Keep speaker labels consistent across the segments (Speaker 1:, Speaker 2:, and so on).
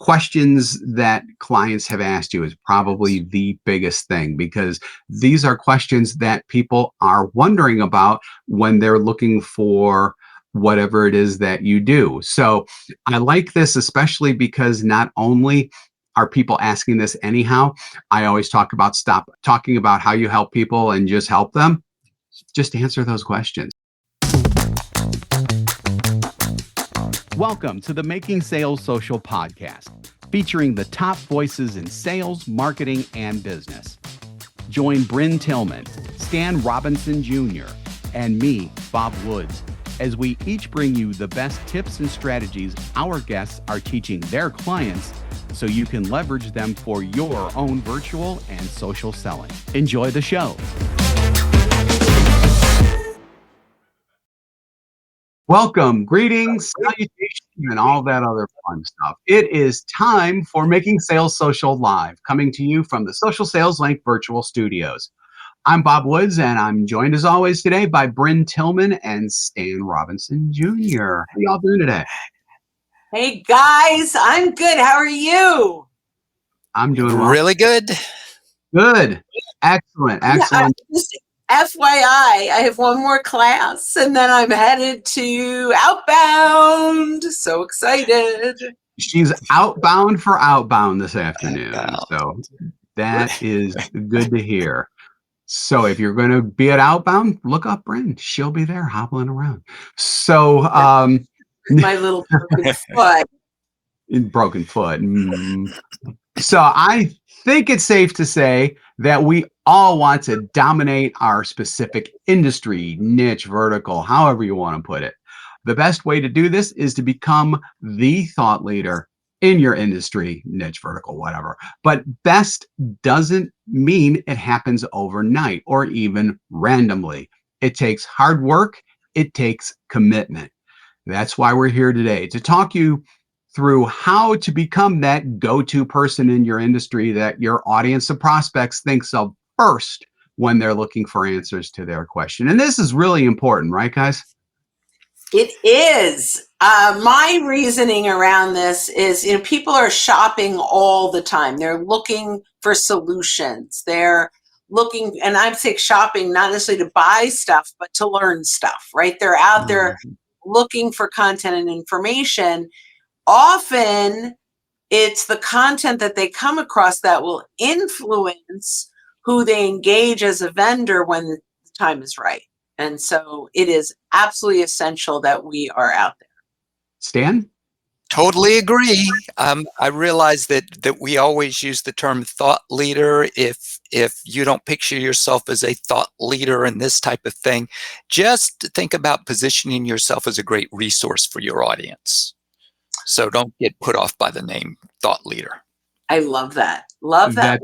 Speaker 1: questions that clients have asked you is probably the biggest thing, because these are questions that people are wondering about when they're looking for whatever it is that you do. So I like this, especially because not only are people asking this anyhow, I always stop talking about how you help people and just help them. Just answer those questions. Welcome to the Making Sales Social podcast, featuring the top voices in sales, marketing, and business. Join Bryn Tillman, Stan Robinson Jr., and me, Bob Woods, as we each bring you the best tips and strategies our guests are teaching their clients so you can leverage them for your own virtual and social selling. Enjoy the show. Welcome, greetings, salutations, and all that other fun stuff. It is time for Making Sales Social Live, coming to you from the Social Sales Link Virtual Studios. I'm Bob Woods, and I'm joined as always today by Bryn Tillman and Stan Robinson Jr. How y'all doing today?
Speaker 2: Hey guys, I'm good. How are you?
Speaker 1: I'm doing well.
Speaker 3: Really good.
Speaker 1: Good. Excellent.
Speaker 2: Just FYI, I have one more class and then I'm headed to Outbound. So excited.
Speaker 1: She's outbound for Outbound this afternoon. So that is good to hear. So if you're going to be at Outbound, look up Bryn. She'll be there hobbling around. So
Speaker 2: my little
Speaker 1: broken foot. So I think it's safe to say that we all want to dominate our specific industry, niche, vertical, however you want to put it. The best way to do this is to become the thought leader in your industry, niche, vertical, whatever. But best doesn't mean it happens overnight or even randomly. It takes hard work. It takes commitment. That's why we're here today, to talk you through how to become that go-to person in your industry that your audience of prospects thinks of first when they're looking for answers to their question. And this is really important, right, guys?
Speaker 2: It is. My reasoning around this is, people are shopping all the time. They're looking for solutions. They're looking, and I'm saying shopping, not necessarily to buy stuff, but to learn stuff, right? They're out there looking for content and information. Often it's the content that they come across that will influence who they engage as a vendor when the time is right. And so it is absolutely essential that we are out there.
Speaker 1: Stan?
Speaker 3: Totally agree. I realize that we always use the term thought leader. If you don't picture yourself as a thought leader in this type of thing, just think about positioning yourself as a great resource for your audience. So don't get put off by the name thought leader.
Speaker 2: I love that. Love that.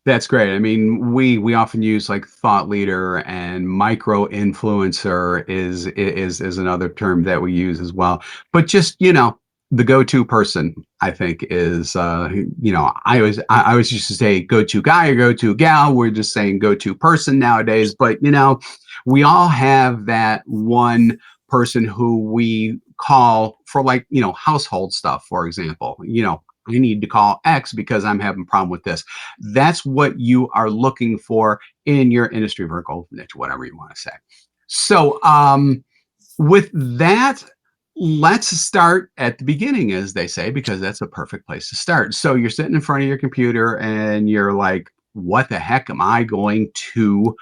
Speaker 1: That's great. I mean, we often use like thought leader, and micro influencer is another term that we use as well. But just, the go-to person, I think, is I always used to say go-to guy or go-to gal. We're just saying go-to person nowadays. But we all have that one person who we call for, like, household stuff, for example. I need to call X because I'm having a problem with this. That's what you are looking for in your industry, vertical, niche, whatever you want to say. So with that, let's start at the beginning, as they say, because that's a perfect place to start. So you're sitting in front of your computer and you're like, what the heck am I going to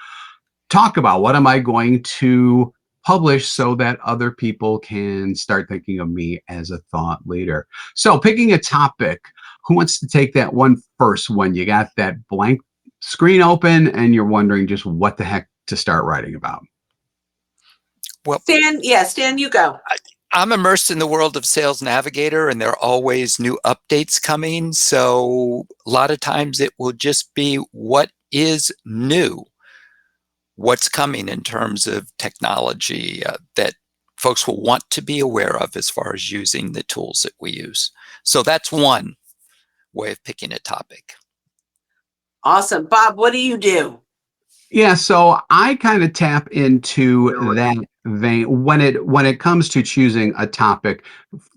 Speaker 1: talk about? What am I going to publish so that other people can start thinking of me as a thought leader? So picking a topic, who wants to take that one first when you got that blank screen open and you're wondering just what the heck to start writing about?
Speaker 3: Well,
Speaker 2: Stan, you go.
Speaker 3: I'm immersed in the world of Sales Navigator, and there are always new updates coming. So a lot of times it will just be what is new. What's coming in terms of technology that folks will want to be aware of as far as using the tools that we use. So that's one way of picking a topic.
Speaker 2: Awesome. Bob, what do you do?
Speaker 1: Yeah, so I kind of tap into that vein when it comes to choosing a topic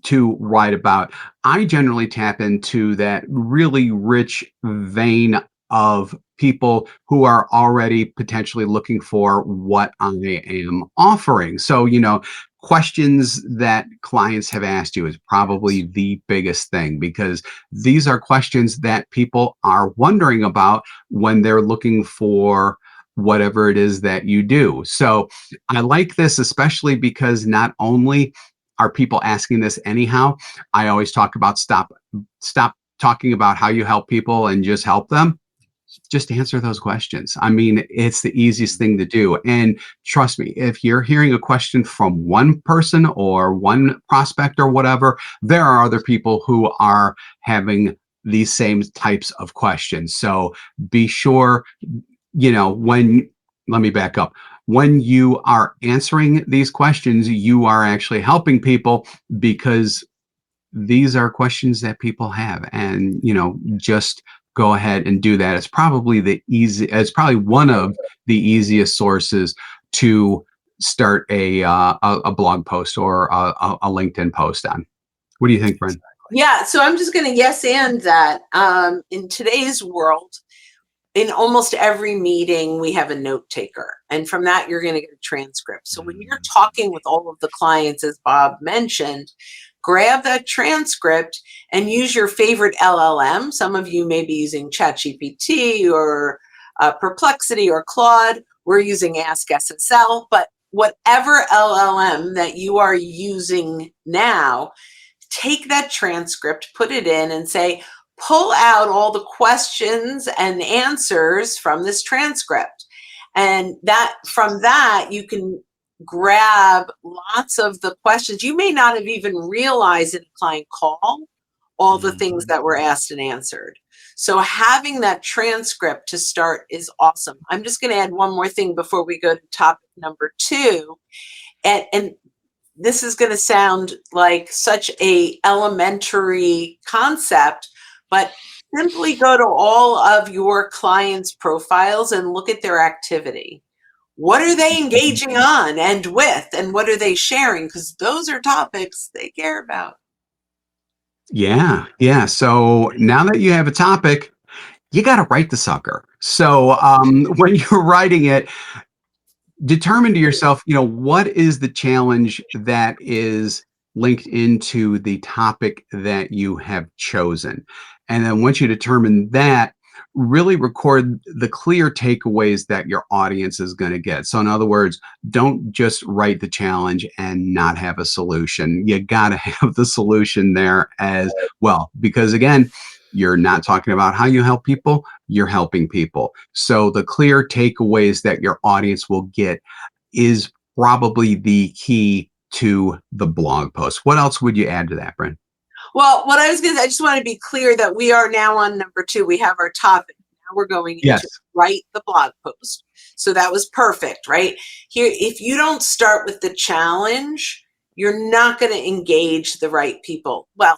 Speaker 1: to write about. I generally tap into that really rich vein of people who are already potentially looking for what I am offering. So, questions that clients have asked you is probably the biggest thing because these are questions that people are wondering about when they're looking for whatever it is that you do. So I like this, especially because not only are people asking this anyhow, I always talk about stop talking about how you help people and just help them. Just answer those questions. I mean, it's the easiest thing to do. And trust me, if you're hearing a question from one person or one prospect or whatever, there are other people who are having these same types of questions. So be sure when let me back up. When you are answering these questions, you are actually helping people because these are questions that people have. And, just go ahead and do that. It's probably one of the easiest sources to start a blog post or a LinkedIn post on. What do you think, Brent?
Speaker 2: Yeah, so I'm just going to yes and that. In today's world, in almost every meeting, we have a note taker. And from that, you're going to get a transcript. So when you're talking with all of the clients, as Bob mentioned, grab that transcript and use your favorite LLM. Some of you may be using ChatGPT or Perplexity or Claude. We're using Ask SSL, but whatever LLM that you are using now, take that transcript, put it in and say, pull out all the questions and answers from this transcript. And from that, you can grab lots of the questions. You may not have even realized in a client call all the things that were asked and answered. So having that transcript to start is awesome. I'm just going to add one more thing before we go to topic number 2. And this is going to sound like such a elementary concept, but simply go to all of your clients' profiles and look at their activity. What are they engaging on and with, and what are they sharing? Because those are topics they care about.
Speaker 1: Yeah, yeah. So now that you have a topic, you got to write the sucker. So when you're writing it, determine to yourself, what is the challenge that is linked into the topic that you have chosen. And then once you determine that, really record the clear takeaways that your audience is going to get. So in other words, don't just write the challenge and not have a solution. You got to have the solution there as well, because again, you're not talking about how you help people, you're helping people. So the clear takeaways that your audience will get is probably the key to the blog post. What else would you add to that, Brent?
Speaker 2: Well, what I was going to, I just want to be clear that we are now on number 2. We have our topic. Now we're going
Speaker 1: Yes.
Speaker 2: into write the blog post. So that was perfect, right? Here, if you don't start with the challenge, you're not going to engage the right people. Well,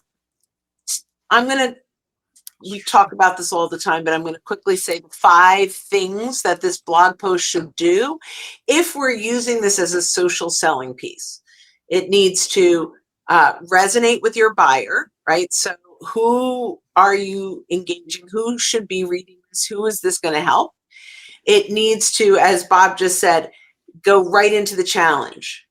Speaker 2: we talk about this all the time, but I'm going to quickly say the 5 things that this blog post should do if we're using this as a social selling piece. It needs to resonate with your buyer, right? So who are you engaging? Who should be reading this? Who is this going to help? It needs to, as Bob just said, go right into the challenge.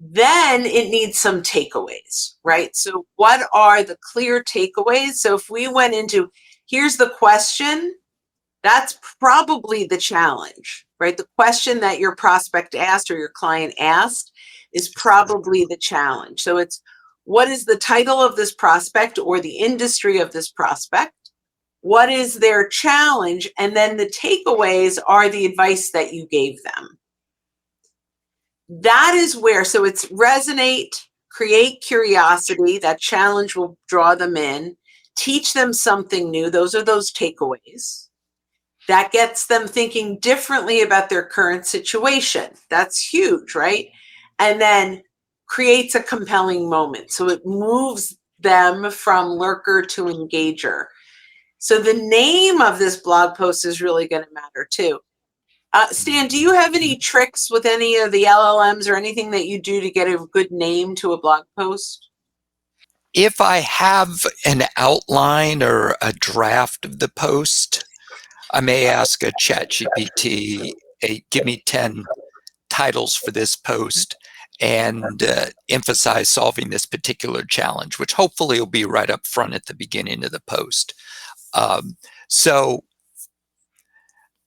Speaker 2: Then it needs some takeaways, right? So what are the clear takeaways? So if we went into, here's the question, that's probably the challenge, right? The question that your prospect asked or your client asked is probably the challenge. So it's, what is the title of this prospect or the industry of this prospect? What is their challenge? And then the takeaways are the advice that you gave them. That is where, so it's resonate, create curiosity, that challenge will draw them in, teach them something new. Those are those takeaways. That gets them thinking differently about their current situation. That's huge, right? And then creates a compelling moment. So it moves them from lurker to engager. So the name of this blog post is really going to matter too. Stan, do you have any tricks with any of the LLMs or anything that you do to get a good name to a blog post?
Speaker 3: If I have an outline or a draft of the post, I may ask a ChatGPT, hey, give me 10 titles for this post and emphasize solving this particular challenge, which hopefully will be right up front at the beginning of the post. So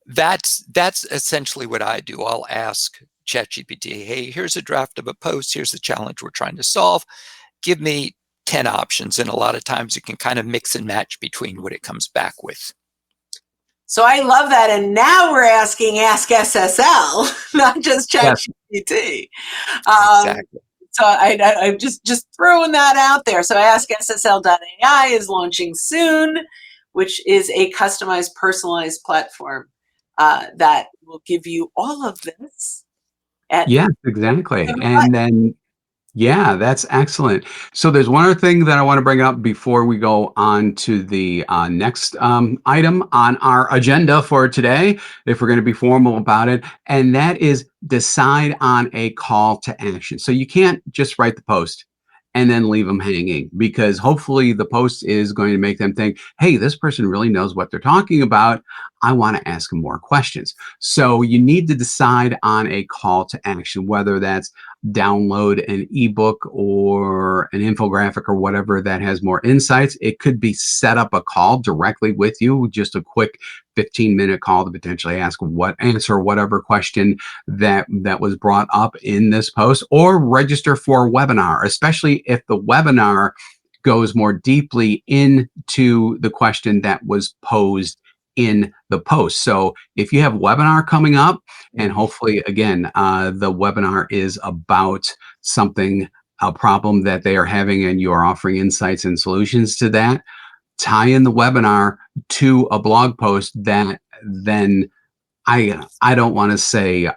Speaker 3: that's essentially what I do. I'll ask ChatGPT, hey, here's a draft of a post. Here's the challenge we're trying to solve. Give me 10 options. And a lot of times you can kind of mix and match between what it comes back with.
Speaker 2: So I love that. And now we're asking Ask SSL, not just ChatGPT.
Speaker 3: Exactly.
Speaker 2: So I'm just throwing that out there. So AskSSL.ai is launching soon, which is a customized, personalized platform that will give you all of this.
Speaker 1: Yes, exactly. And then, yeah, that's excellent. So there's one other thing that I want to bring up before we go on to the next item on our agenda for today, if we're going to be formal about it, and that is decide on a call to action. So you can't just write the post and then leave them hanging, because hopefully the post is going to make them think, hey, this person really knows what they're talking about. I want to ask them more questions. So you need to decide on a call to action, whether that's download an ebook or an infographic or whatever that has more insights. It could be set up a call directly with you, just a quick 15-minute call to potentially answer whatever question that was brought up in this post, or register for a webinar, especially if the webinar goes more deeply into the question that was posed in the post. So if you have a webinar coming up, and hopefully, again, the webinar is about a problem that they are having, and you are offering insights and solutions to that, tie in the webinar to a blog post that then I don't want to say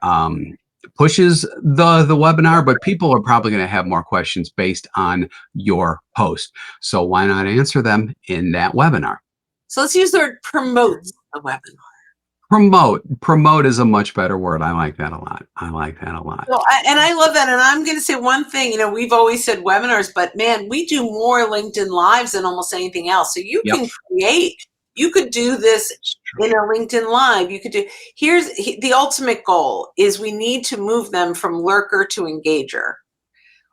Speaker 1: pushes the webinar, but people are probably going to have more questions based on your post. So why not answer them in that webinar?
Speaker 2: So let's use the word promotes the webinar.
Speaker 1: Promote is a much better word. I like that a lot. So,
Speaker 2: I love that. And I'm going to say one thing, we've always said webinars, but man, we do more LinkedIn Lives than almost anything else. So you can you could do this in a LinkedIn Live. You could do, here's the ultimate goal is we need to move them from lurker to engager,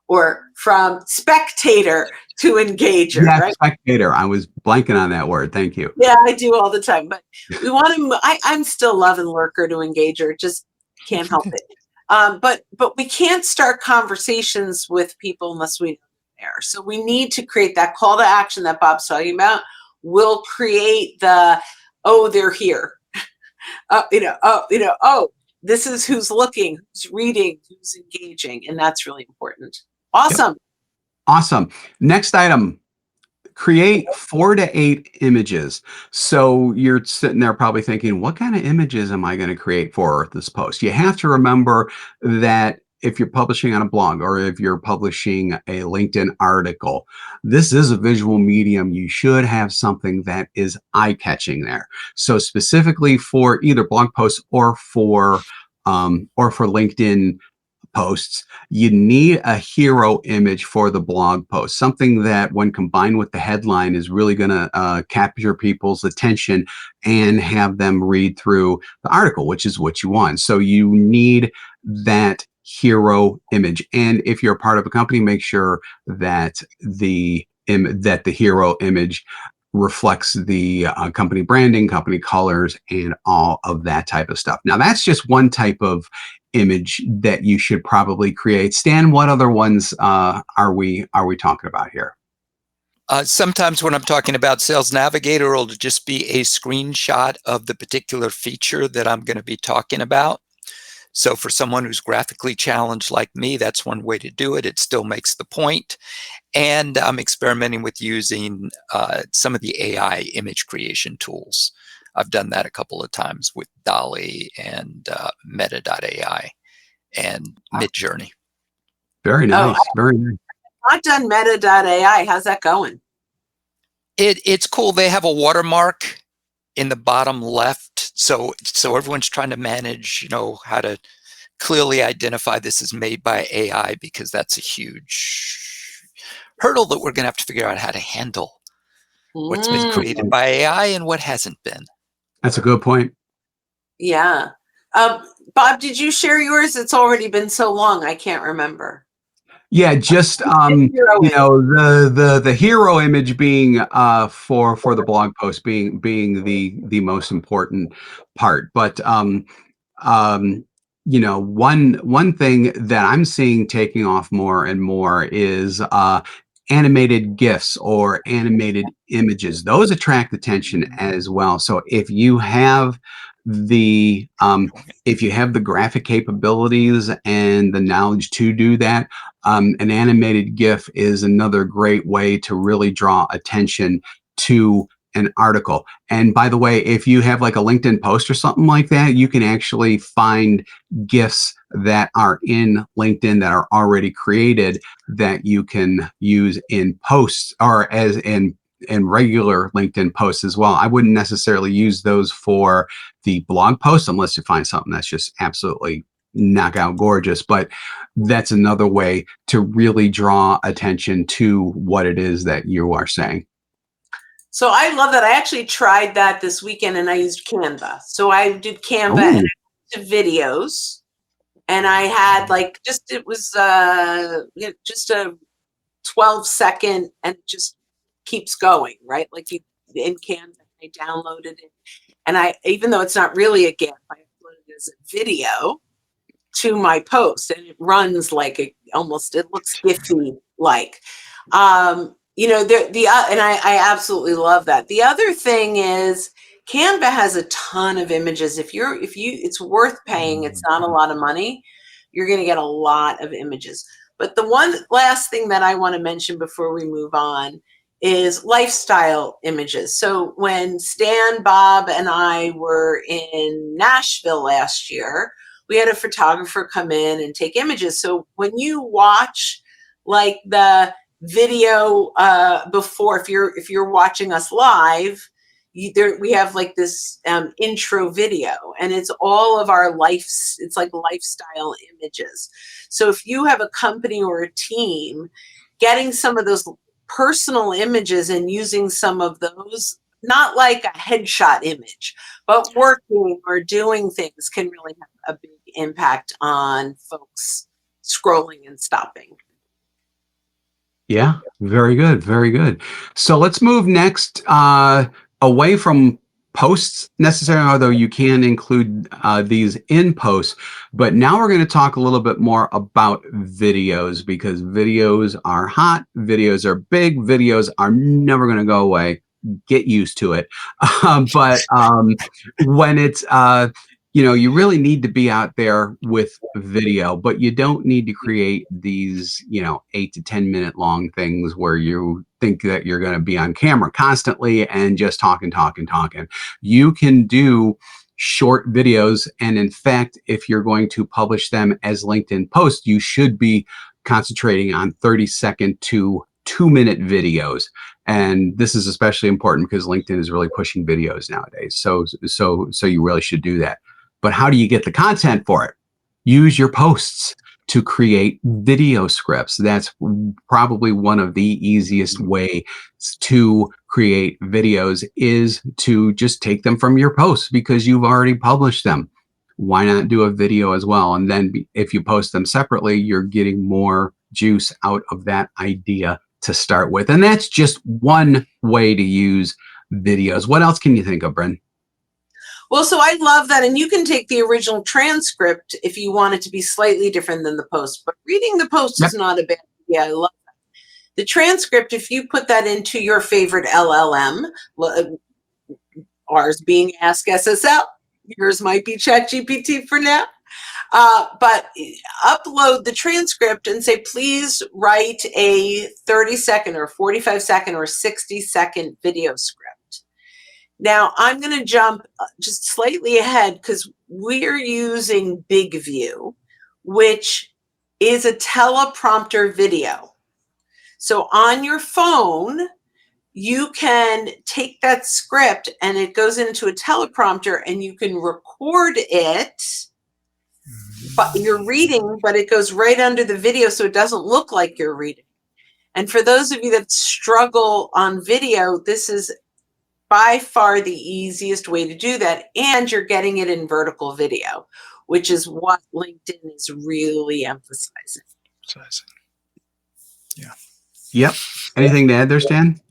Speaker 2: or from spectator to engager, right?
Speaker 1: Spectator. I was blanking on that word. Thank you.
Speaker 2: Yeah, I do all the time, but we want to, I'm still loving lurker to engager, just can't help it. But we can't start conversations with people unless we know they're there. So we need to create that call to action that Bob's talking about. We'll create the, oh, they're here. This is who's looking, who's reading, who's engaging, and that's really important. Awesome.
Speaker 1: Yep. Awesome. Next item. Create 4 to 8 images. So you're sitting there probably thinking, what kind of images am I going to create for this post? You have to remember that if you're publishing on a blog, or if you're publishing a LinkedIn article, this is a visual medium. You should have something that is eye-catching there. So specifically for either blog posts or for LinkedIn posts, you need a hero image for the blog post, something that when combined with the headline is really going to capture people's attention and have them read through the article, which is what you want. So you need that hero image. And if you're a part of a company, make sure that the hero image reflects the company branding, company colors, and all of that type of stuff. Now, that's just one type of image that you should probably create. Stan, what other ones are we talking about here?
Speaker 3: Sometimes when I'm talking about Sales Navigator, it'll just be a screenshot of the particular feature that I'm going to be talking about. So for someone who's graphically challenged like me, that's one way to do it. It still makes the point. And I'm experimenting with using some of the AI image creation tools. I've done that a couple of times with DALL-E and Meta.ai and Midjourney.
Speaker 1: Very nice. Very nice.
Speaker 2: I've done Meta.ai. How's that going?
Speaker 3: It's cool. They have a watermark in the bottom left. So everyone's trying to manage, how to clearly identify this is made by AI, because that's a huge hurdle that we're going to have to figure out how to handle. What's been created by AI and what hasn't been.
Speaker 1: That's a good point.
Speaker 2: Yeah. Bob, did you share yours? It's already been so long, I can't remember.
Speaker 1: Yeah, just the hero image being for the blog post being the most important part. But one thing that I'm seeing taking off more and more is animated GIFs or animated images. Those attract attention as well. So if you have the graphic capabilities and the knowledge to do that, an animated GIF is another great way to really draw attention to an article. And by the way, if you have like a LinkedIn post or something like that, you can actually find GIFs that are in LinkedIn that are already created that you can use in posts or as in regular LinkedIn posts as well. I wouldn't necessarily use those for the blog post unless you find something that's just absolutely knockout gorgeous. But that's another way to really draw attention to what it is that you are saying.
Speaker 2: So I love that. I actually tried that this weekend and I used Canva. So I did Canva and I did videos, and I had it was just a 12-second, and it just keeps going, right? Like you in Canva, I downloaded it, and even though it's not really a GIF, I uploaded it as a video to my post, and it runs like it looks Giphy like. And I absolutely love that. The other thing is Canva has a ton of images. It's worth paying. It's not a lot of money. You're going to get a lot of images. But the one last thing that I want to mention before we move on is lifestyle images. So when Stan, Bob, and I were in Nashville last year, we had a photographer come in and take images. So when you watch like the video before, if you're watching us live, we have like this intro video, and it's all of our lives. It's like lifestyle images. So if you have a company or a team, getting some of those personal images and using some of those, not like a headshot image, but working or doing things, can really have a big impact on folks scrolling and stopping.
Speaker 1: Yeah, very good, very good. So let's move next away from posts necessarily, although you can include these in posts. But now we're going to talk a little bit more about videos, because videos are hot, videos are big, videos are never going to go away. Get used to it. But when it's you really need to be out there with video, but you don't need to create these 8 to 10 minute long things where you think that you're going to be on camera constantly and just talking. You can do short videos, and in fact, if you're going to publish them as LinkedIn posts, you should be concentrating on 30-second to 2-minute videos. And this is especially important because LinkedIn is really pushing videos nowadays. So you really should do that. But how do you get the content for it? Use your posts to create video scripts. That's probably one of the easiest ways to create videos, is to just take them from your posts because you've already published them. Why not do a video as well? And then if you post them separately, you're getting more juice out of that idea to start with. And that's just one way to use videos. What else can you think of, Bryn?
Speaker 2: Well, so I love that. And you can take the original transcript if you want it to be slightly different than the post. But reading the post is not a bad idea. I love that. The transcript, if you put that into your favorite LLM, ours being Ask SSL, yours might be ChatGPT for now. But upload the transcript and say, please write a 30-second or 45-second or 60-second video script. Now, I'm going to jump just slightly ahead because we're using BigView, which is a teleprompter video. So on your phone, you can take that script and it goes into a teleprompter and you can record it, but you're reading, but it goes right under the video so it doesn't look like you're reading. And for those of you that struggle on video, this is by far the easiest way to do that. And you're getting it in vertical video, which is what LinkedIn is really emphasizing.
Speaker 3: Yeah.
Speaker 1: Yep. Anything to add there, Stan?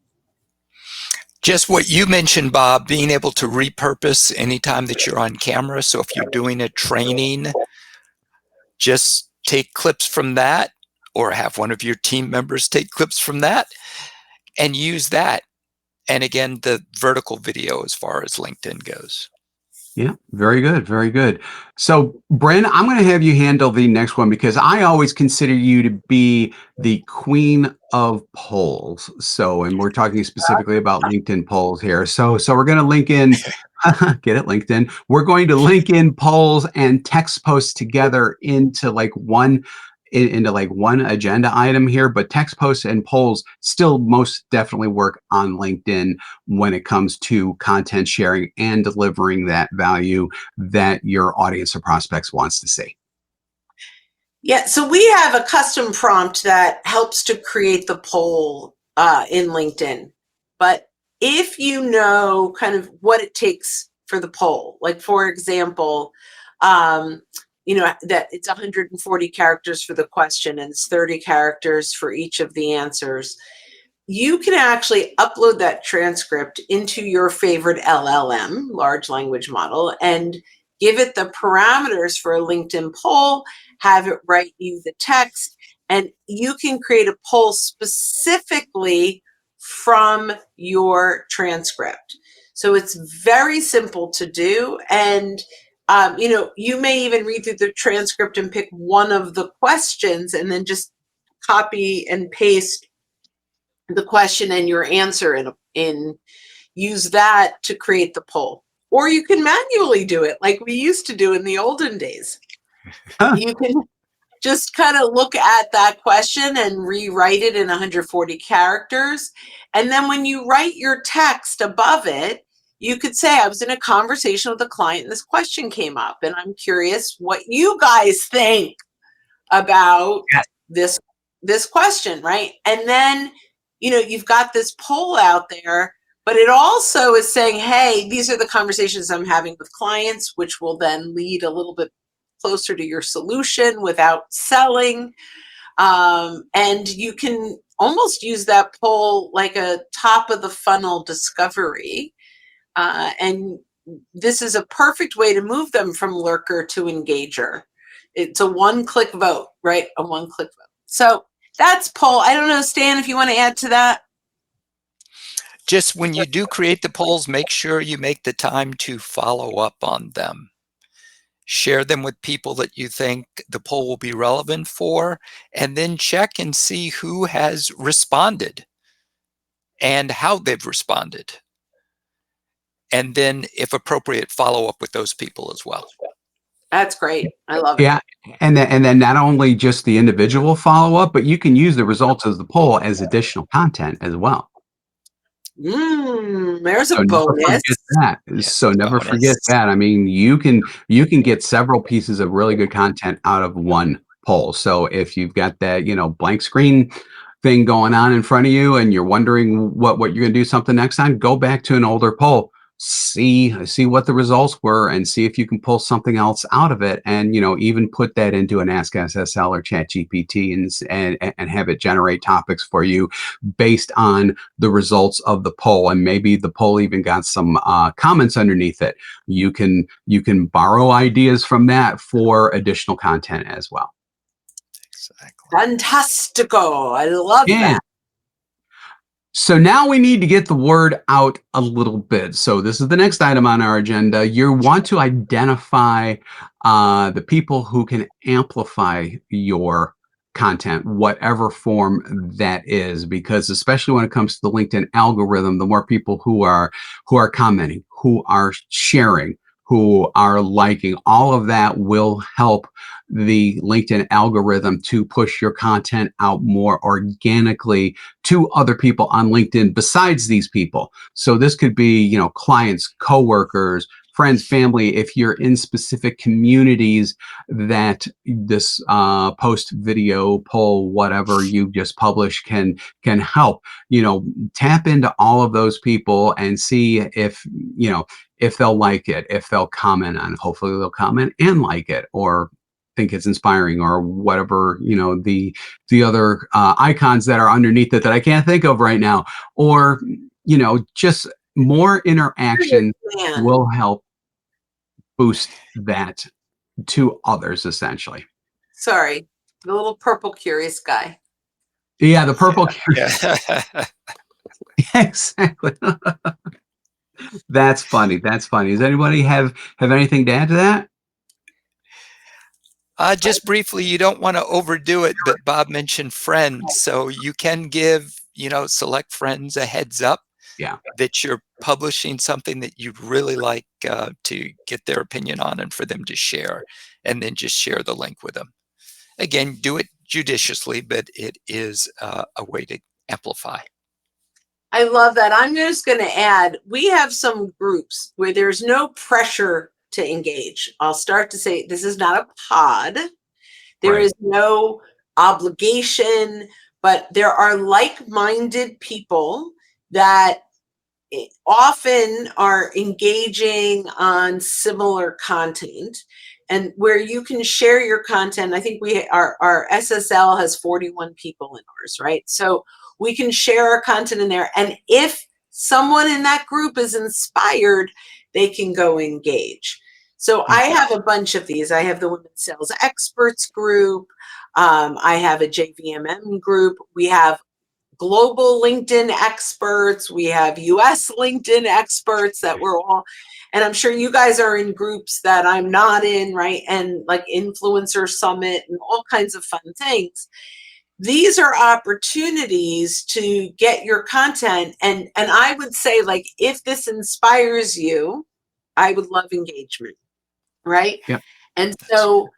Speaker 3: Just what you mentioned, Bob, being able to repurpose anytime that you're on camera. So if you're doing a training, just take clips from that, or have one of your team members take clips from that and use that. And again, the vertical video as far as LinkedIn goes.
Speaker 1: Yeah, very good. Very good. So, Bren, I'm going to have you handle the next one because I always consider you to be the queen of polls. So, and we're talking specifically about LinkedIn polls here. So we're going to link in, get it, LinkedIn. We're going to link in polls and text posts together into one agenda item here, but text posts and polls still most definitely work on LinkedIn when it comes to content sharing and delivering that value that your audience or prospects wants to see.
Speaker 2: Yeah, so we have a custom prompt that helps to create the poll in LinkedIn. But if you know kind of what it takes for the poll, like for example, that it's 140 characters for the question and it's 30 characters for each of the answers, you can actually upload that transcript into your favorite LLM, large language model, and give it the parameters for a LinkedIn poll, have it write you the text, and you can create a poll specifically from your transcript. So it's very simple to do. And you may even read through the transcript and pick one of the questions and then just copy and paste the question and your answer in use that to create the poll. Or you can manually do it like we used to do in the olden days. You can just kind of look at that question and rewrite it in 140 characters. And then when you write your text above it, you could say, I was in a conversation with a client and this question came up and I'm curious what you guys think about this question, right? And then, you've got this poll out there, but it also is saying, hey, these are the conversations I'm having with clients, which will then lead a little bit closer to your solution without selling. And you can almost use that poll like a top of the funnel discovery. And this is a perfect way to move them from lurker to engager. It's a one-click vote, right? A one-click vote. So that's poll. I don't know, Stan, if you want to add to that.
Speaker 3: Just when you do create the polls, make sure you make the time to follow up on them. Share them with people that you think the poll will be relevant for, and then check and see who has responded and how they've responded. And then, if appropriate, follow up with those people as well.
Speaker 2: That's great. I love it.
Speaker 1: Yeah, and then not only just the individual follow up, but you can use the results of the poll as additional content as well.
Speaker 2: There's a
Speaker 1: So never
Speaker 2: bonus.
Speaker 1: forget that. So never
Speaker 3: bonus.
Speaker 1: forget that. I mean, you can get several pieces of really good content out of one poll. So if you've got that, blank screen thing going on in front of you and you're wondering what you're going to do something next time, go back to an older poll, see what the results were and see if you can pull something else out of it, and even put that into an Ask SSL or ChatGPT and have it generate topics for you based on the results of the poll. And maybe the poll even got some comments underneath it. You can borrow ideas from that for additional content as well.
Speaker 3: Exactly.
Speaker 2: Fantastico. I love that.
Speaker 1: So now we need to get the word out a little bit. So this is the next item on our agenda. You want to identify the people who can amplify your content, whatever form that is, because especially when it comes to the LinkedIn algorithm, the more people who are commenting, who are sharing, who are liking. All of that will help the LinkedIn algorithm to push your content out more organically to other people on LinkedIn besides these people. So this could be, you know, clients, coworkers, friends, family. If you're in specific communities that this post, video, poll, whatever you just published can help, you know, tap into all of those people and see if, you know, if they'll like it, if they'll comment on it. Hopefully they'll comment and like it, or think it's inspiring, or whatever, you know, the other icons that are underneath it that I can't think of right now, or, you know, just more interaction
Speaker 2: Man.
Speaker 1: will help boost that to others, essentially.
Speaker 2: Sorry, the little purple curious guy.
Speaker 1: Yeah, the purple.
Speaker 3: Yeah.
Speaker 1: Exactly. That's funny. That's funny. Does anybody have anything to add to that?
Speaker 3: Just briefly, you don't want to overdo it, but Bob mentioned friends. So you can give, you know, select friends a heads up
Speaker 1: Yeah.
Speaker 3: that you're publishing something that you'd really like to get their opinion on and for them to share, and then just share the link with them. Again, do it judiciously, but it is a way to amplify.
Speaker 2: I love that. I'm just going to add, we have some groups where there's no pressure to engage. I'll start to say this is not a pod. There
Speaker 1: Right.
Speaker 2: is no obligation, but there are like-minded people that often are engaging on similar content, and where you can share your content. I think our SSL has 41 people in ours, right? So we can share our content in there, and if someone in that group is inspired, they can go engage. So I have a bunch of these. I have the Women Sales Experts group. I have a JVMM group. We have global LinkedIn experts. We have US LinkedIn experts that we're all, and I'm sure you guys are in groups that I'm not in, right? And like Influencer Summit and all kinds of fun things. These are opportunities to get your content. And I would say, like, if this inspires you, I would love engagement, right?
Speaker 1: Yep.
Speaker 2: And so,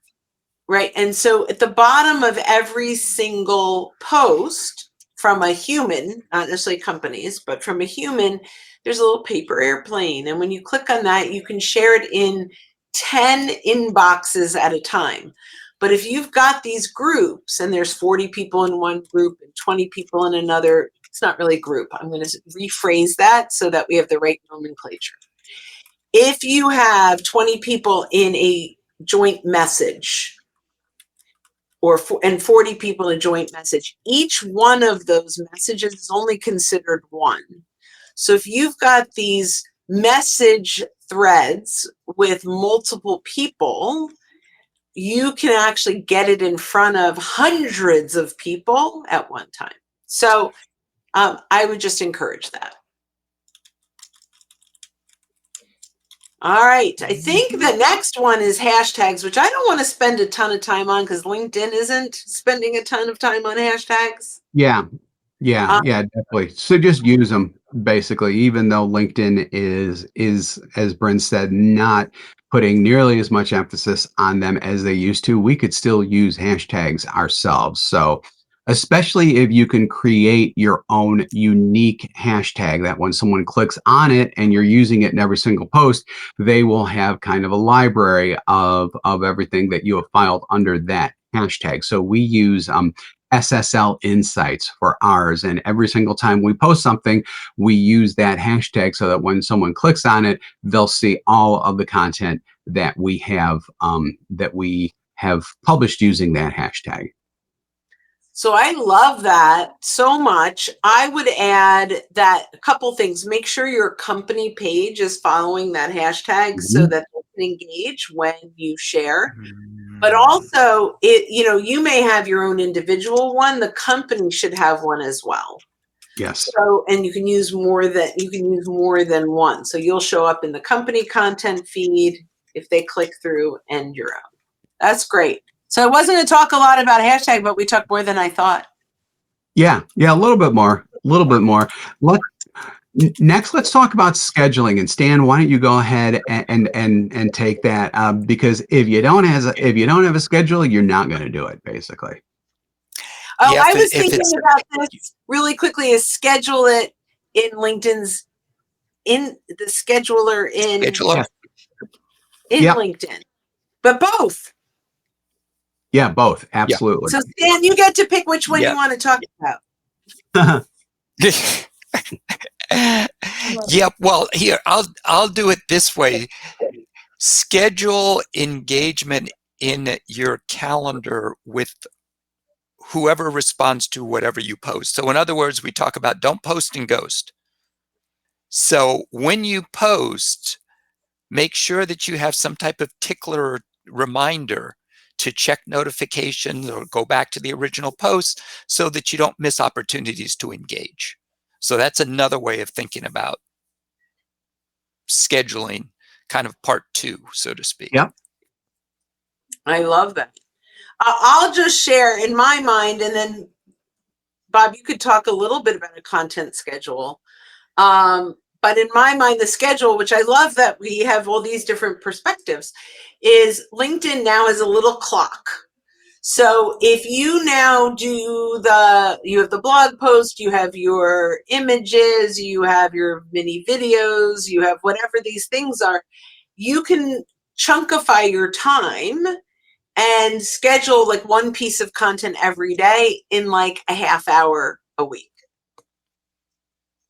Speaker 2: right. And so at the bottom of every single post from a human, not necessarily companies, but from a human, there's a little paper airplane. And when you click on that, you can share it in 10 inboxes at a time. But if you've got these groups and there's 40 people in one group and 20 people in another, it's not really a group. I'm going to rephrase that so that we have the right nomenclature. If you have 20 people in a joint message, and 40 people in a joint message, each one of those messages is only considered one. So if you've got these message threads with multiple people, you can actually get it in front of hundreds of people at one time. So I would just encourage that. All right. I think the next one is hashtags, which I don't want to spend a ton of time on because LinkedIn isn't spending a ton of time on hashtags.
Speaker 1: Yeah. Definitely. So just use them, basically, even though LinkedIn is, as Bryn said, not putting nearly as much emphasis on them as they used to. We could still use hashtags ourselves. So especially if you can create your own unique hashtag that when someone clicks on it and you're using it in every single post, they will have kind of a library of everything that you have filed under that hashtag. So we use SSL Insights for ours, and every single time we post something, we use that hashtag so that when someone clicks on it, they'll see all of the content that we have published using that hashtag.
Speaker 2: So I love that so much. I would add that a couple things. Make sure your company page is following that hashtag so that they can engage when you share. But also, you may have your own individual one. The company should have one as well.
Speaker 1: Yes.
Speaker 2: So, and you can use more than one. So you'll show up in the company content feed if they click through, and your own. That's great. So I wasn't going to talk a lot about hashtag, but we talked more than I thought.
Speaker 1: Yeah, a little bit more. Next, let's talk about scheduling. And Stan, why don't you go ahead and take that? Because if you don't have a schedule, you're not going to do it, basically.
Speaker 2: Oh,
Speaker 3: Yeah,
Speaker 2: I was
Speaker 3: if
Speaker 2: thinking
Speaker 3: it's
Speaker 2: about this really quickly. Is schedule it in LinkedIn's in the scheduler
Speaker 3: scheduler.
Speaker 2: in
Speaker 1: Yep.
Speaker 2: LinkedIn, but both.
Speaker 1: Yeah, both. Absolutely.
Speaker 2: So Stan, you get to pick which one
Speaker 3: Yeah.
Speaker 2: you want to talk about.
Speaker 3: Yep. Well, here I'll do it this way. Schedule engagement in your calendar with whoever responds to whatever you post. So in other words, we talk about don't post and ghost. So when you post, make sure that you have some type of tickler or reminder to check notifications or go back to the original post so that you don't miss opportunities to engage. So that's another way of thinking about scheduling, kind of part 2, so to speak.
Speaker 1: Yep.
Speaker 2: I love that. I'll just share in my mind, and then Bob, you could talk a little bit about a content schedule. But in my mind, the schedule, which I love that we have all these different perspectives, is LinkedIn now has a little clock. So if you now you have the blog post, you have your images, you have your mini videos, you have whatever these things are, you can chunkify your time and schedule like one piece of content every day in like a half hour a week.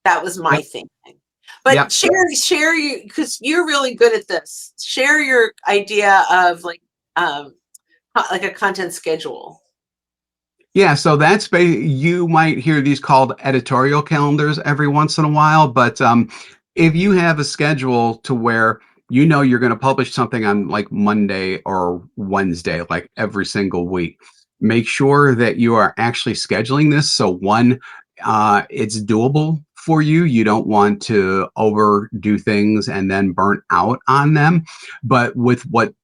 Speaker 2: That was my thinking. But share you, because you're really good at this. Share your idea of like a content schedule.
Speaker 1: Yeah, so that's you might hear these called editorial calendars every once in a while, but if you have a schedule to where you know you're going to publish something on like Monday or Wednesday, like every single week, make sure that you are actually scheduling this. So one, it's doable for you. You don't want to overdo things and then burn out on them. But with what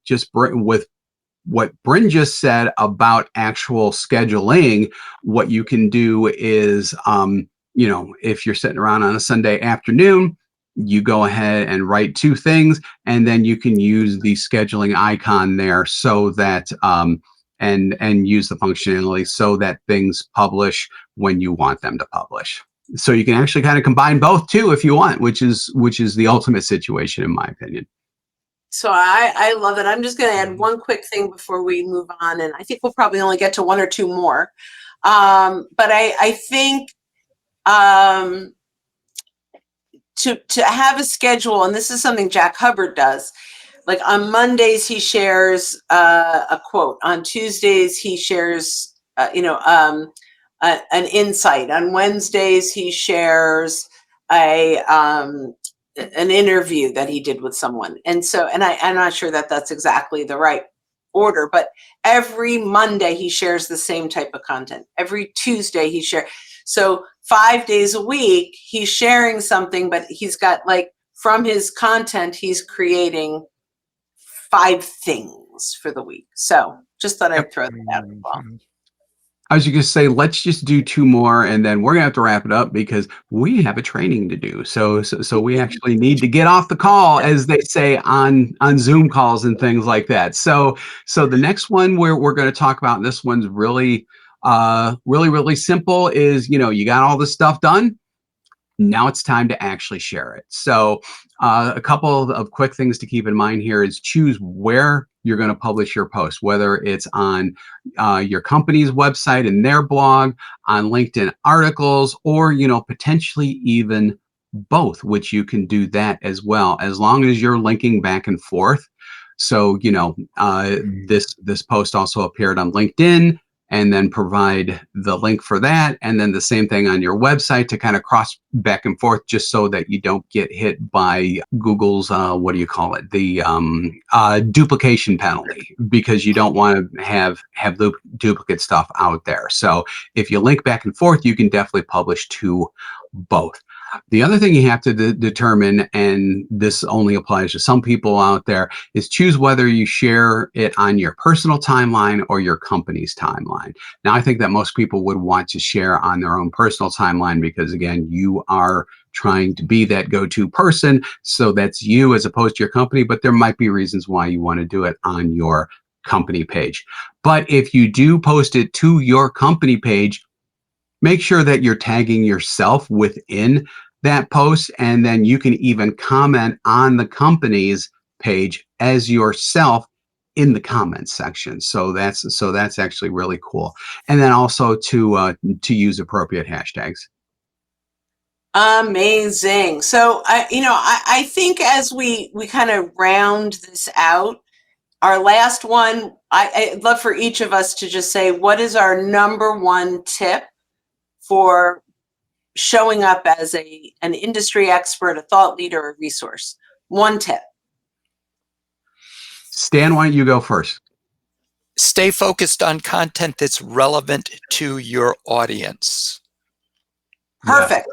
Speaker 1: Bryn just said about actual scheduling, what you can do is, if you're sitting around on a Sunday afternoon, you go ahead and write 2 things, and then you can use the scheduling icon there so that, and use the functionality so that things publish when you want them to publish. So you can actually kind of combine both too if you want, which is the ultimate situation in my opinion.
Speaker 2: So I love it. I'm just going to add one quick thing before we move on, and I think we'll probably only get to 1 or 2 more. But I think to have a schedule, and this is something Jack Hubbard does. Like on Mondays, he shares a quote. On Tuesdays, he shares an insight. On Wednesdays, he shares an interview that he did with someone. And so, and I'm not sure that that's exactly the right order, but every Monday he shares the same type of content. Every Tuesday he shares. So 5 days a week, he's sharing something, but he's got like, from his content, he's creating 5 things for the week. So just thought I'd throw that out as well.
Speaker 1: I was going to say, let's just do 2 more, and then we're going to have to wrap it up because we have a training to do. So we actually need to get off the call, as they say on Zoom calls and things like that. So the next one we're going to talk about, and this one's really simple, is you got all this stuff done. Now it's time to actually share it. So a couple of quick things to keep in mind here is choose where you're going to publish your post, whether it's on your company's website and their blog, on LinkedIn articles, or potentially even both, which you can do that as well, as long as you're linking back and forth. So this post also appeared on LinkedIn, and then provide the link for that, and then the same thing on your website to kind of cross back and forth, just so that you don't get hit by Google's the duplication penalty, because you don't want to have the duplicate stuff out there. So if you link back and forth, you can definitely publish to both. The other thing you have to determine, and this only applies to some people out there, is choose whether you share it on your personal timeline or your company's timeline. Now, I think that most people would want to share on their own personal timeline because, again, you are trying to be that go-to person. So that's you as opposed to your company, but there might be reasons why you want to do it on your company page. But if you do post it to your company page, make sure that you're tagging yourself within that post, and then you can even comment on the company's page as yourself in the comments section. So that's actually really cool. And then also to use appropriate hashtags.
Speaker 2: Amazing. So I think as we kind of round this out, our last one, I'd love for each of us to just say, what is our number one tip for showing up as an industry expert, a thought leader, a resource? One tip.
Speaker 1: Stan, why don't you go first?
Speaker 3: Stay focused on content that's relevant to your audience.
Speaker 2: Perfect.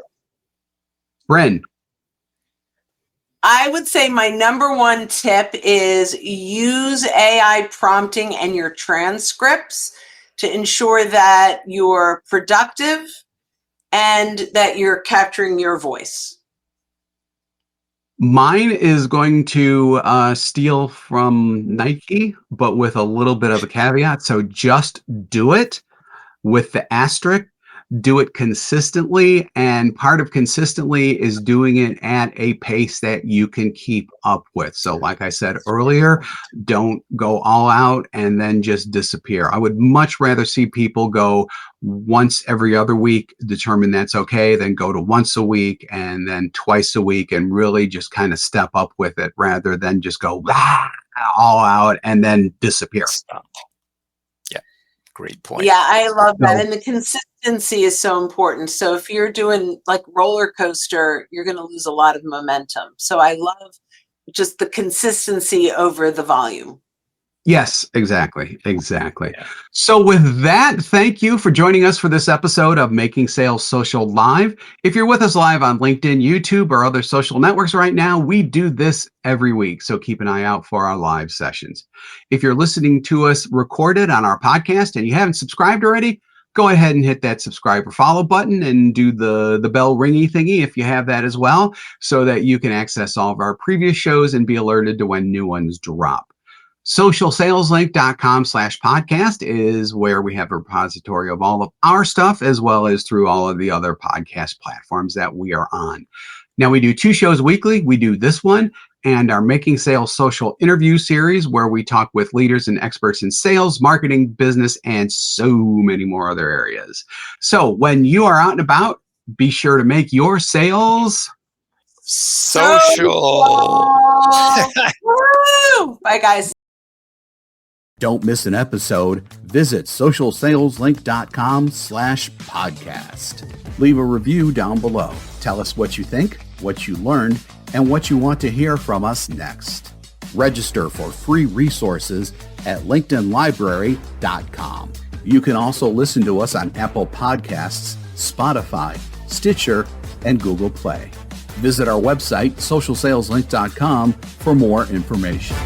Speaker 1: Bren.
Speaker 2: I would say my number one tip is use AI prompting and your transcripts to ensure that you're productive and that you're capturing your voice.
Speaker 1: Mine is going to steal from Nike, but with a little bit of a caveat. So just do it with the asterisk. Do it consistently, and part of consistently is doing it at a pace that you can keep up with. So like I said earlier, don't go all out and then just disappear. I would much rather see people go once every other week, determine that's okay, then go to once a week and then twice a week and really just kind of step up with it rather than just go all out and then disappear.
Speaker 3: Stop. Yeah, great point.
Speaker 2: Yeah, I love that. And the consistency is so important. So if you're doing like roller coaster, you're going to lose a lot of momentum. So I love just the consistency over the volume.
Speaker 1: Yes, exactly.
Speaker 3: Yeah.
Speaker 1: So with that, thank you for joining us for this episode of Making Sales Social Live. If you're with us live on LinkedIn, YouTube, or other social networks right now, we do this every week. So keep an eye out for our live sessions. If you're listening to us recorded on our podcast and you haven't subscribed already, go ahead and hit that subscribe or follow button and do the bell ringy thingy if you have that as well, so that you can access all of our previous shows and be alerted to when new ones drop. socialsaleslink.com/podcast is where we have a repository of all of our stuff, as well as through all of the other podcast platforms that we are on. Now, we do 2 shows weekly. We do this one and our Making Sales Social interview series, where we talk with leaders and experts in sales, marketing, business, and so many more other areas. So when you are out and about, be sure to make your sales
Speaker 3: social.
Speaker 2: Woo! Bye, guys.
Speaker 4: Don't miss an episode. Visit socialsaleslink.com/podcast. Leave a review down below. Tell us what you think, what you learned, and what you want to hear from us next. Register for free resources at linkedinlibrary.com. You can also listen to us on Apple Podcasts, Spotify, Stitcher, and Google Play. Visit our website, socialsaleslink.com, for more information.